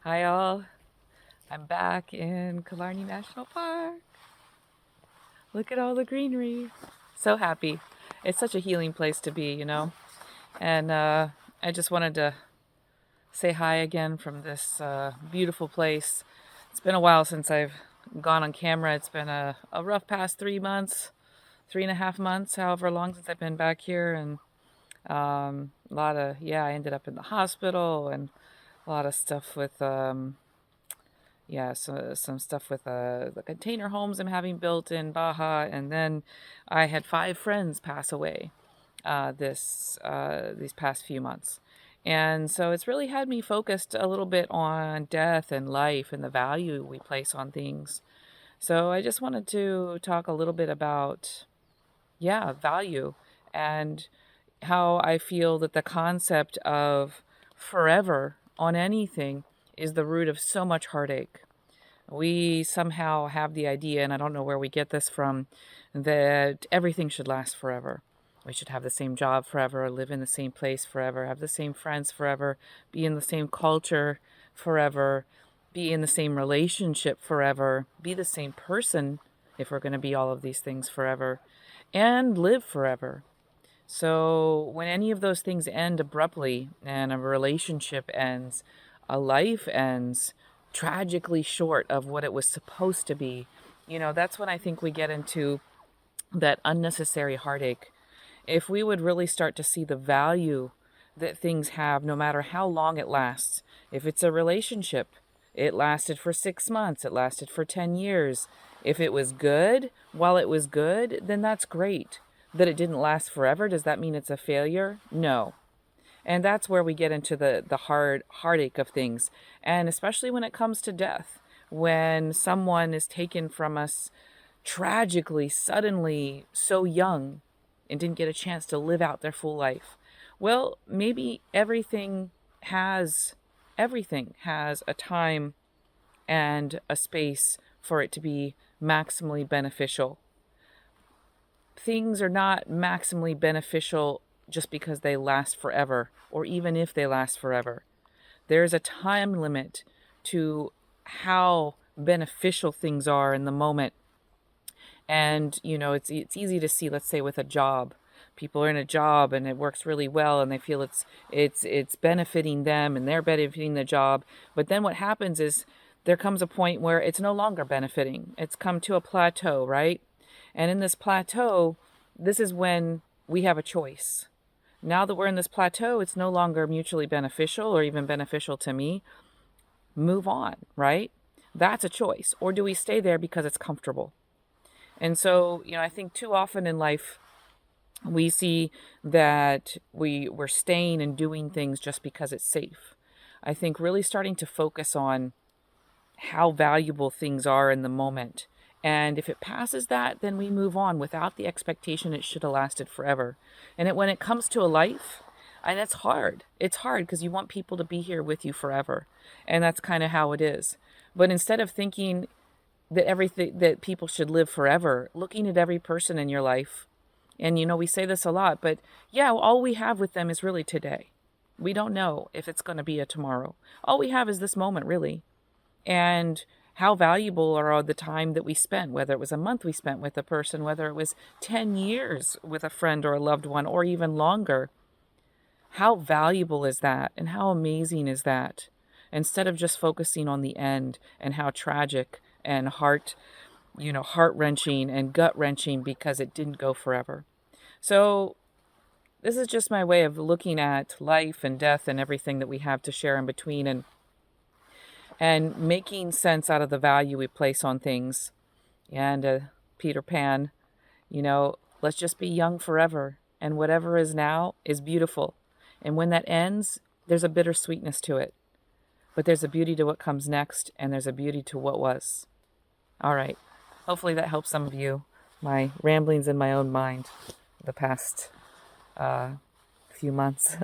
Hi all, I'm back in Killarney National Park. Look at all the greenery. So happy. It's such a healing place to be. And I just wanted to say hi again from this beautiful place. It's been a while since I've gone on camera. It's been a rough past 3 months, 3.5 months, however long since I've been back here. And a lot of, I ended up in the hospital and a lot of stuff with so some stuff with the container homes I'm having built in Baja, and then I had 5 friends pass away these past few months, and so it's really had me focused a little bit on death and life and the value we place on things. So I just wanted to talk a little bit about value and how I feel that the concept of forever on anything is the root of so much heartache. We somehow have the idea, and I don't know where we get this from, that everything should last forever. We should have the same job forever, live in the same place forever, have the same friends forever, be in the same culture forever, be in the same relationship forever, be the same person if we're going to be all of these things forever, and live forever. So when any of those things end abruptly and a relationship ends, a life ends tragically short of what it was supposed to be, that's when I think we get into that unnecessary heartache. If we would really start to see the value that things have, no matter how long it lasts, if it's a relationship, it lasted for 6 months, it lasted for 10 years. If it was good while it was good, then that's great. That it didn't last forever, does that mean it's a failure? No. And that's where we get into the heartache of things. And especially when it comes to death, when someone is taken from us tragically, suddenly, so young, and didn't get a chance to live out their full life. Well, maybe everything has a time and a space for it to be maximally beneficial. Things are not maximally beneficial just because they last forever, or even if they last forever. There's a time limit to how beneficial things are in the moment. And it's easy to see, let's say with a job. People are in a job and it works really well and they feel it's benefiting them and they're benefiting the job. But then what happens is there comes a point where it's no longer benefiting. It's come to a plateau, right? And in this plateau, this is when we have a choice. Now that we're in this plateau, it's no longer mutually beneficial or even beneficial to me. Move on, right? That's a choice. Or do we stay there because it's comfortable? And so, I think too often in life, we see that we're staying and doing things just because it's safe. I think really starting to focus on how valuable things are in the moment. And if it passes that, then we move on without the expectation it should have lasted forever. And when it comes to a life, and it's hard. It's hard because you want people to be here with you forever. And that's kind of how it is. But instead of thinking that people should live forever, looking at every person in your life, and we say this a lot, but all we have with them is really today. We don't know if it's going to be a tomorrow. All we have is this moment, really. And how valuable are the time that we spent, whether it was a month we spent with a person, whether it was 10 years with a friend or a loved one, or even longer. How valuable is that? And how amazing is that? Instead of just focusing on the end and how tragic and heart-wrenching and gut-wrenching because it didn't go forever. So this is just my way of looking at life and death and everything that we have to share in between, and making sense out of the value we place on things. And Peter Pan, let's just be young forever. And whatever is now is beautiful. And when that ends, there's a bittersweetness to it. But there's a beauty to what comes next, and there's a beauty to what was. All right. Hopefully that helps some of you. My ramblings in my own mind the past few months.